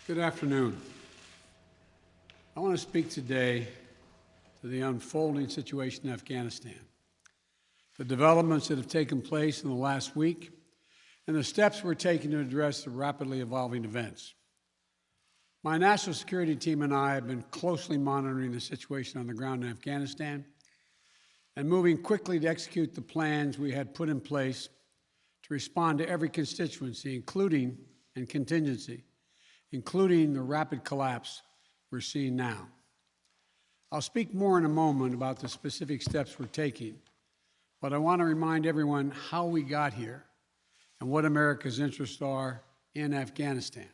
Good afternoon. I want to speak today to the unfolding situation in Afghanistan, the developments that have taken place in the last week, and the steps we're taking to address the rapidly evolving events. My national security team and I have been closely monitoring the situation on the ground in Afghanistan and moving quickly to execute the plans we had put in place to respond to every constituency, including and contingency, including the rapid collapse we're seeing now. I'll speak more in a moment about the specific steps we're taking, but I want to remind everyone how we got here and what America's interests are in Afghanistan.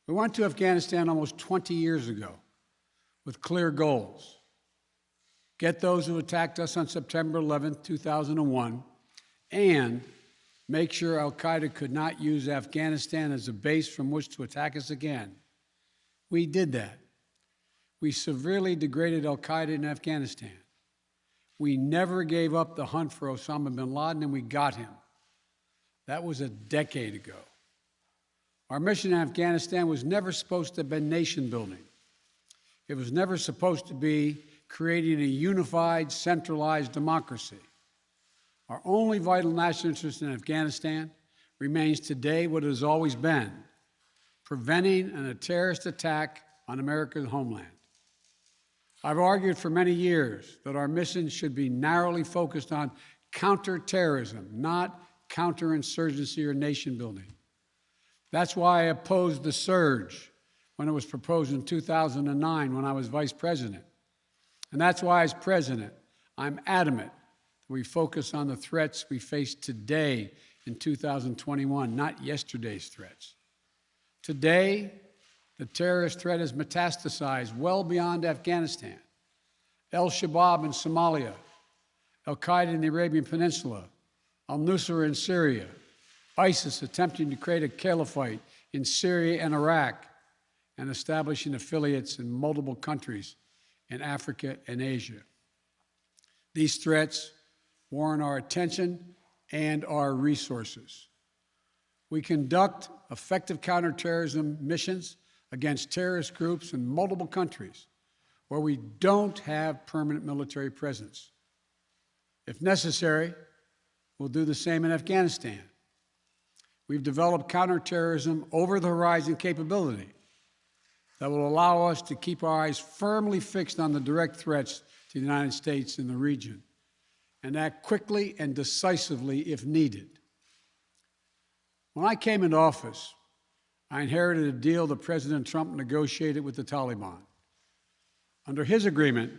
We went to Afghanistan almost 20 years ago with clear goals. Get those who attacked us on September 11, 2001, and make sure al-Qaeda could not use Afghanistan as a base from which to attack us again. We did that. We severely degraded al-Qaeda in Afghanistan. We never gave up the hunt for Osama bin Laden, and we got him. That was a decade ago. Our mission in Afghanistan was never supposed to have been nation building. It was never supposed to be creating a unified, centralized democracy. Our only vital national interest in Afghanistan remains today what it has always been: preventing a terrorist attack on America's homeland. I've argued for many years that our mission should be narrowly focused on counterterrorism, not counterinsurgency or nation building. That's why I opposed the surge when it was proposed in 2009 when I was vice president. And that's why, as president, I'm adamant that we focus on the threats we face today in 2021, not yesterday's threats. Today, the terrorist threat has metastasized well beyond Afghanistan. Al-Shabaab in Somalia, al-Qaeda in the Arabian Peninsula, al-Nusra in Syria, ISIS attempting to create a caliphate in Syria and Iraq, and establishing affiliates in multiple countries in Africa and Asia. These threats warrant our attention and our resources. We conduct effective counterterrorism missions against terrorist groups in multiple countries where we don't have permanent military presence. If necessary, we'll do the same in Afghanistan. We've developed counterterrorism over-the-horizon capability that will allow us to keep our eyes firmly fixed on the direct threats to the United States in the region and act quickly and decisively if needed. When I came into office, I inherited a deal that President Trump negotiated with the Taliban. Under his agreement,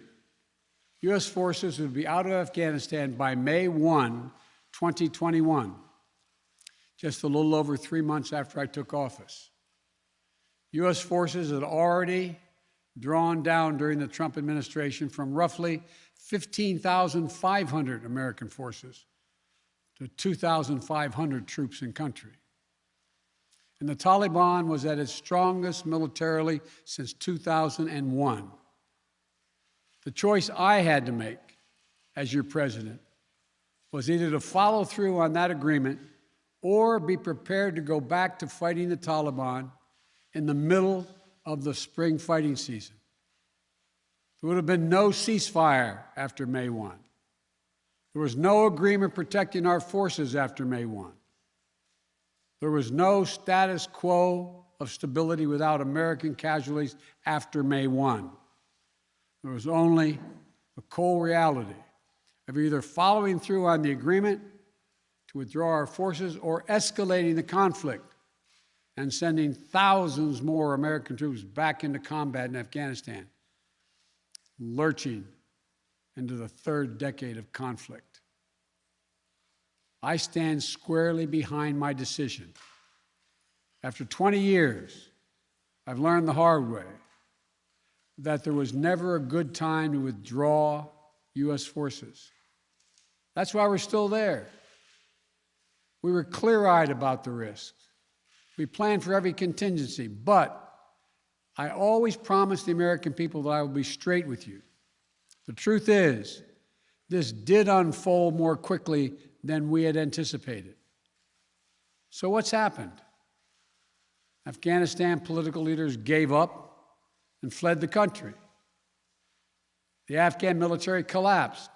U.S. forces would be out of Afghanistan by May 1, 2021, just a little over 3 months after I took office. U.S. forces had already drawn down during the Trump administration from roughly 15,500 American forces to 2,500 troops in country. And the Taliban was at its strongest militarily since 2001. The choice I had to make as your president was either to follow through on that agreement or be prepared to go back to fighting the Taliban in the middle of the spring fighting season. There would have been no ceasefire after May 1. There was no agreement protecting our forces after May 1. There was no status quo of stability without American casualties after May 1. There was only the cold reality of either following through on the agreement to withdraw our forces or escalating the conflict and sending thousands more American troops back into combat in Afghanistan, lurching into the third decade of conflict. I stand squarely behind my decision. After 20 years, I've learned the hard way that there was never a good time to withdraw U.S. forces. That's why we're still there. We were clear-eyed about the risks. We planned for every contingency, but I always promised the American people that I would be straight with you. The truth is, this did unfold more quickly than we had anticipated. So what's happened? Afghanistan political leaders gave up and fled the country. The Afghan military collapsed,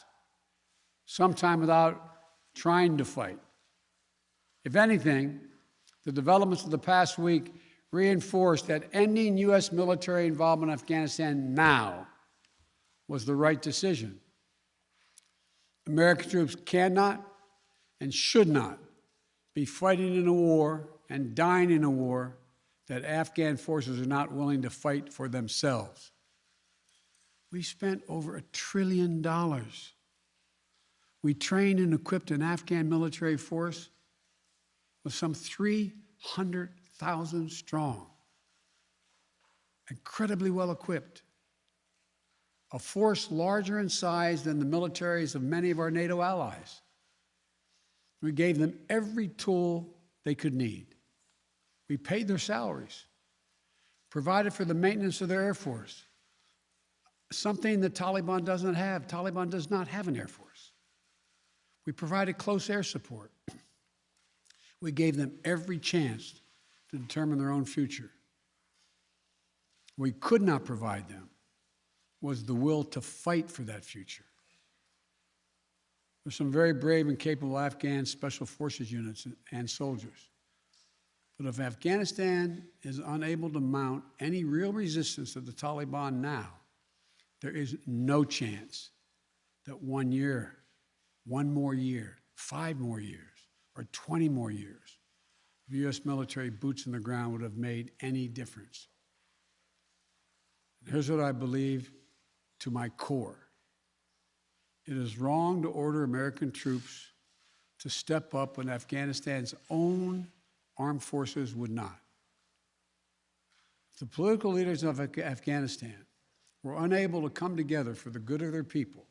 sometime without trying to fight. If anything, the developments of the past week reinforced that ending U.S. military involvement in Afghanistan now was the right decision. American troops cannot and should not be fighting in a war and dying in a war that Afghan forces are not willing to fight for themselves. We spent over $1 trillion. We trained and equipped an Afghan military force with some 300,000 strong, incredibly well equipped, a force larger in size than the militaries of many of our NATO allies. We gave them every tool they could need. We paid their salaries, provided for the maintenance of their Air Force, something the Taliban doesn't have. Taliban does not have an Air Force. We provided close air support. We gave them every chance to determine their own future. What we could not provide them was the will to fight for that future. There's some very brave and capable Afghan special forces units and soldiers. But if Afghanistan is unable to mount any real resistance to the Taliban now, there is no chance that 1 year, 1 more year, 5 more years, or 20 more years of U.S. military boots on the ground would have made any difference. And here's what I believe to my core. It is wrong to order American troops to step up when Afghanistan's own armed forces would not. If the political leaders of Afghanistan were unable to come together for the good of their people,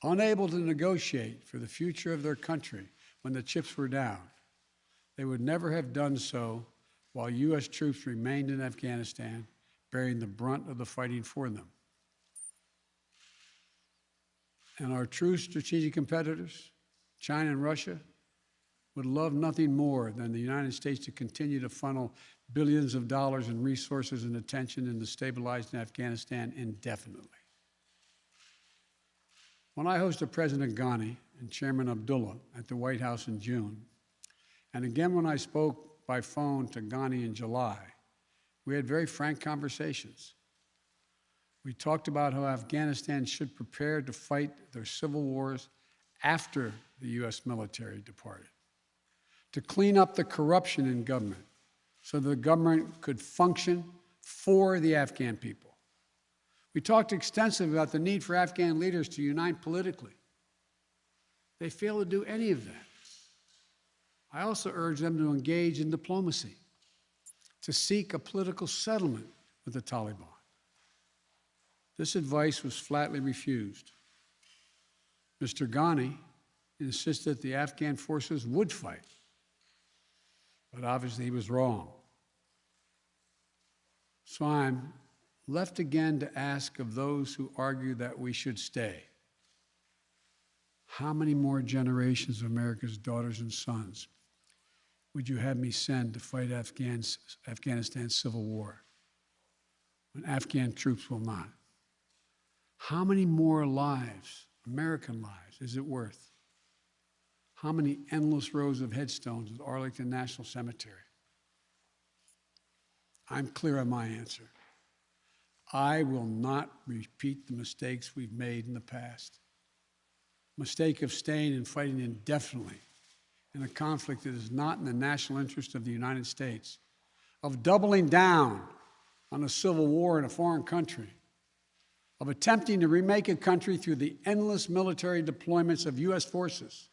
unable to negotiate for the future of their country when the chips were down, they would never have done so while U.S. troops remained in Afghanistan, bearing the brunt of the fighting for them. And our true strategic competitors, China and Russia, would love nothing more than the United States to continue to funnel billions of dollars in resources and attention into stabilizing Afghanistan indefinitely. When I hosted President Ghani and Chairman Abdullah at the White House in June, and again when I spoke by phone to Ghani in July, we had very frank conversations. We talked about how Afghanistan should prepare to fight their civil wars after the U.S. military departed, to clean up the corruption in government so the government could function for the Afghan people. We talked extensively about the need for Afghan leaders to unite politically. They failed to do any of that. I also urged them to engage in diplomacy, to seek a political settlement with the Taliban. This advice was flatly refused. Mr. Ghani insisted the Afghan forces would fight, but obviously he was wrong. So I'm left again to ask of those who argue that we should stay, how many more generations of America's daughters and sons would you have me send to fight Afghanistan's civil war when Afghan troops will not? How many more lives, American lives, is it worth? How many endless rows of headstones at Arlington National Cemetery? I'm clear on my answer. I will not repeat the mistakes we've made in the past. Mistake of staying and fighting indefinitely in a conflict that is not in the national interest of the United States, of doubling down on a civil war in a foreign country, of attempting to remake a country through the endless military deployments of U.S. forces.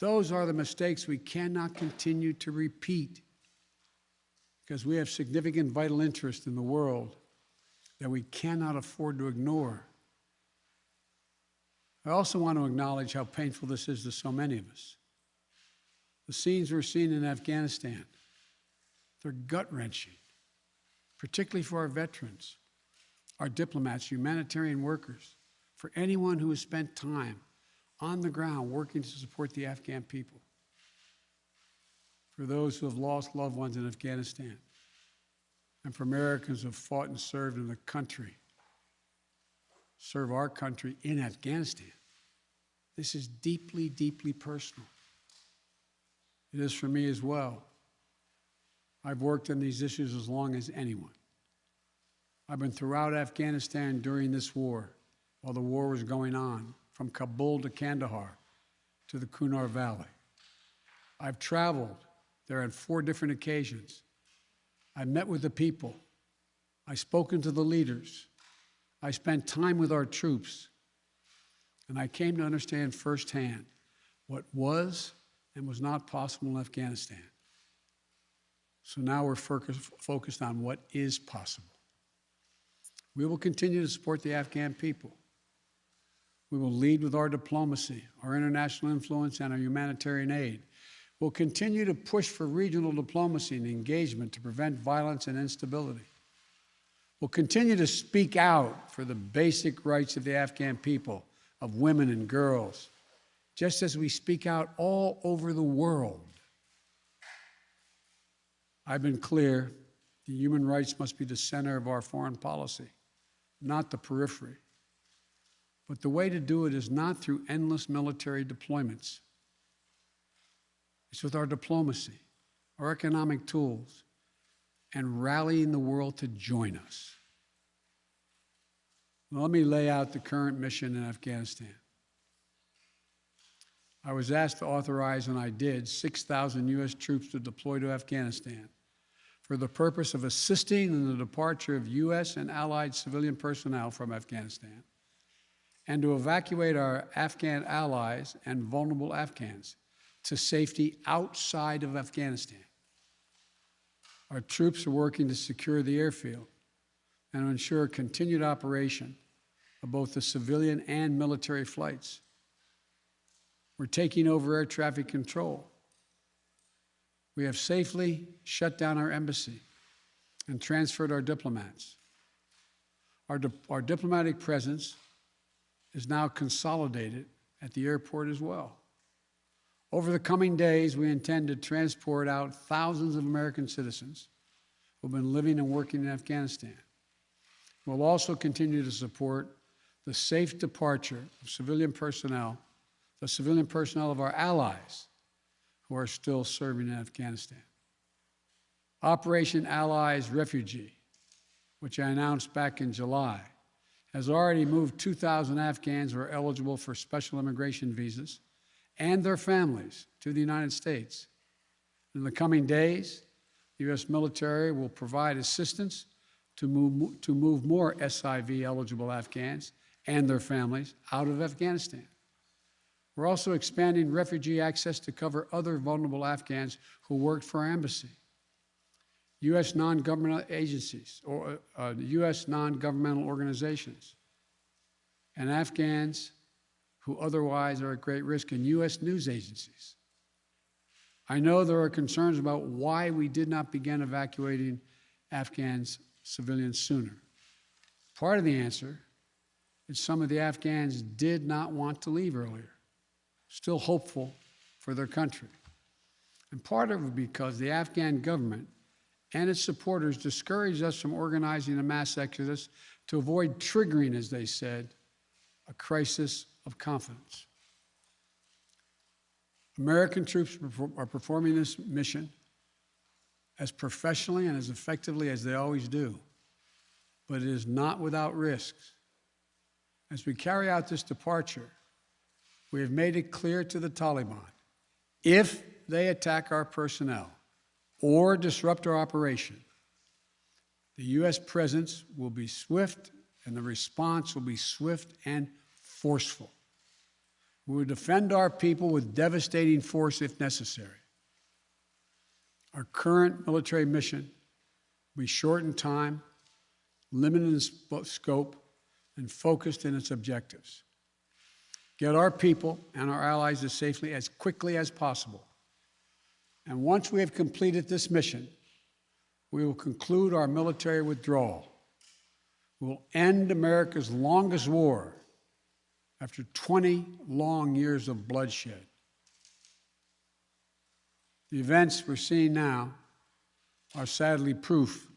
Those are the mistakes we cannot continue to repeat because we have significant vital interest in the world that we cannot afford to ignore. I also want to acknowledge how painful this is to so many of us. The scenes we're seeing in Afghanistan, they're gut-wrenching, particularly for our veterans, our diplomats, humanitarian workers, for anyone who has spent time on the ground working to support the Afghan people. for those who have lost loved ones in Afghanistan, and for Americans who have fought and served in the country, serve our country in Afghanistan. This is deeply, deeply personal. It is for me as well. I've worked on these issues as long as anyone. I've been throughout Afghanistan during this war, while the war was going on, from Kabul to Kandahar to the Kunar Valley. I've traveled there on 4 different occasions. I met with the people. I've spoken to the leaders. I spent time with our troops. And I came to understand firsthand what was and was not possible in Afghanistan. So now we're focused on what is possible. We will continue to support the Afghan people. We will lead with our diplomacy, our international influence, and our humanitarian aid. We'll continue to push for regional diplomacy and engagement to prevent violence and instability. We'll continue to speak out for the basic rights of the Afghan people, of women and girls, just as we speak out all over the world. I've been clear, the human rights must be the center of our foreign policy, not the periphery. But the way to do it is not through endless military deployments. It's with our diplomacy, our economic tools, and rallying the world to join us. Now, let me lay out the current mission in Afghanistan. I was asked to authorize, and I did, 6,000 U.S. troops to deploy to Afghanistan for the purpose of assisting in the departure of U.S. and allied civilian personnel from Afghanistan, and to evacuate our Afghan allies and vulnerable Afghans to safety outside of Afghanistan. Our troops are working to secure the airfield and to ensure continued operation of both the civilian and military flights. We're taking over air traffic control. We have safely shut down our embassy and transferred our diplomats. Our diplomatic presence is now consolidated at the airport as well. Over the coming days, we intend to transport out thousands of American citizens who have been living and working in Afghanistan. We'll also continue to support the safe departure of civilian personnel, the civilian personnel of our allies who are still serving in Afghanistan. Operation Allies Refugee, which I announced back in July, has already moved 2,000 Afghans who are eligible for special immigration visas and their families to the United States. In the coming days, the U.S. military will provide assistance to move more SIV-eligible Afghans and their families out of Afghanistan. We're also expanding refugee access to cover other vulnerable Afghans who worked for our embassy, U.S. non-governmental agencies, or U.S. non-governmental organizations, and Afghans who otherwise are at great risk, in U.S. news agencies. I know there are concerns about why we did not begin evacuating Afghans civilians sooner. Part of the answer is some of the Afghans did not want to leave earlier, still hopeful for their country. And part of it because the Afghan government and its supporters discouraged us from organizing a mass exodus to avoid triggering, as they said, a crisis of confidence. American troops are performing this mission as professionally and as effectively as they always do, but it is not without risks. As we carry out this departure, we have made it clear to the Taliban, if they attack our personnel or disrupt our operation, the U.S. presence will be swift and the response will be swift and forceful. We will defend our people with devastating force if necessary. Our current military mission will be short in time, limited in scope, and focused in its objectives. Get our people and our allies to safety as quickly as possible. And once we have completed this mission, we will conclude our military withdrawal. We will end America's longest war after 20 long years of bloodshed. The events we're seeing now are sadly proof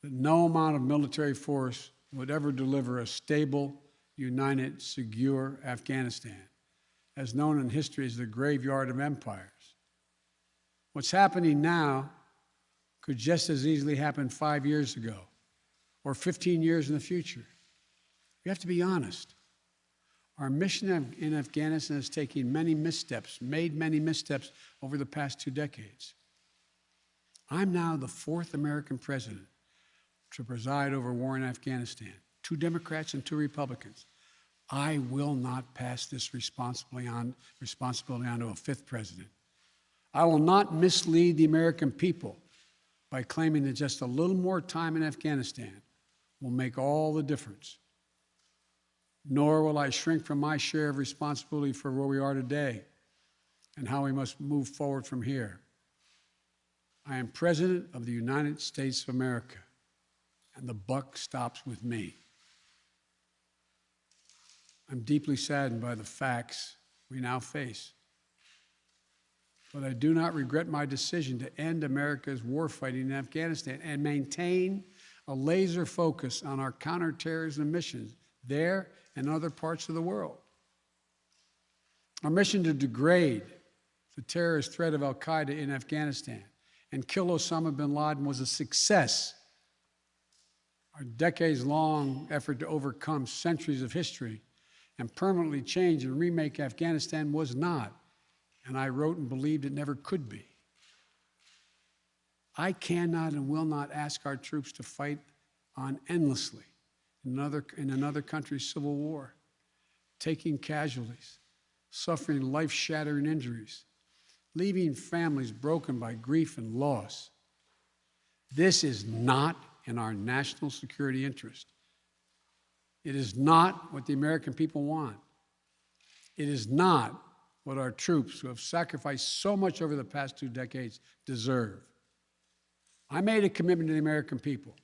that no amount of military force would ever deliver a stable, united, secure Afghanistan, as known in history as the graveyard of empires. What's happening now could just as easily happen 5 years ago or 15 years in the future. You have to be honest. Our mission in Afghanistan is taking many missteps, made many missteps over the past 2 decades. I'm now the 4th American president to preside over war in Afghanistan. 2 Democrats and 2 Republicans. I will not pass this responsibility on to a 5th president. I will not mislead the American people by claiming that just a little more time in Afghanistan will make all the difference. Nor will I shrink from my share of responsibility for where we are today and how we must move forward from here. I am President of the United States of America, and the buck stops with me. I'm deeply saddened by the facts we now face, but I do not regret my decision to end America's warfighting in Afghanistan and maintain a laser focus on our counterterrorism missions there and other parts of the world. Our mission to degrade the terrorist threat of al-Qaeda in Afghanistan and kill Osama bin Laden was a success. Our decades-long effort to overcome centuries of history and permanently change and remake Afghanistan was not, and I wrote and believed it never could be. I cannot and will not ask our troops to fight on endlessly in another country's civil war, taking casualties, suffering life-shattering injuries, leaving families broken by grief and loss. This is not in our national security interest. It is not what the American people want. It is not what our troops, who have sacrificed so much over the past 2 decades, deserve. I made a commitment to the American people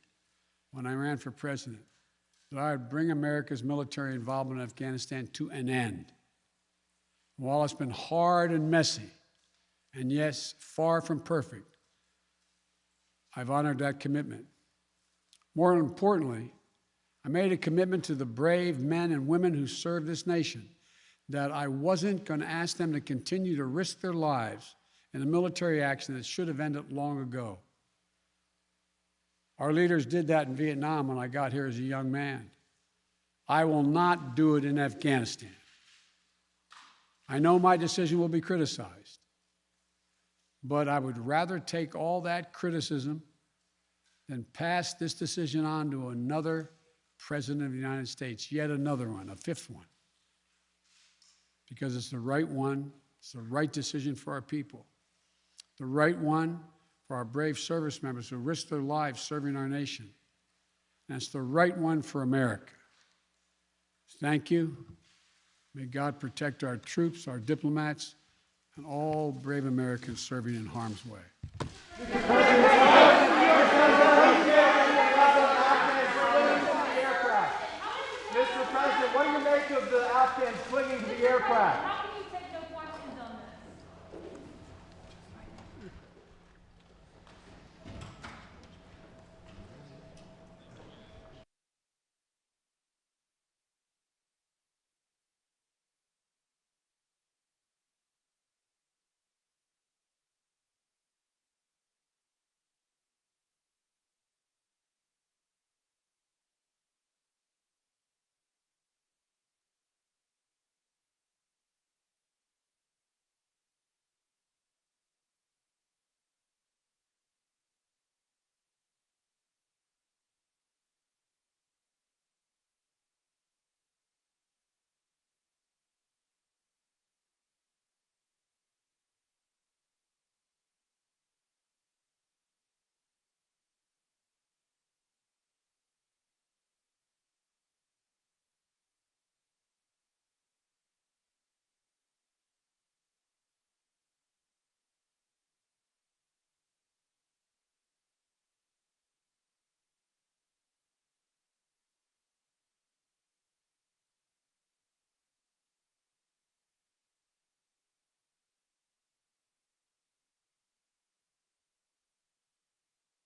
when I ran for president that I would bring America's military involvement in Afghanistan to an end. While it's been hard and messy, and yes, far from perfect, I've honored that commitment. More importantly, I made a commitment to the brave men and women who serve this nation that I wasn't going to ask them to continue to risk their lives in a military action that should have ended long ago. Our leaders did that in Vietnam when I got here as a young man. I will not do it in Afghanistan. I know my decision will be criticized, but I would rather take all that criticism than pass this decision on to another president of the United States, yet another one, a 5th one, because it's the right one, it's the right decision for our people, the right one for our brave service members who risk their lives serving our nation, and it's the right one for America. Thank you. May God protect our troops, our diplomats, and all brave Americans serving in harm's way. Mr. President, what do you make of the Afghans clinging to the aircraft?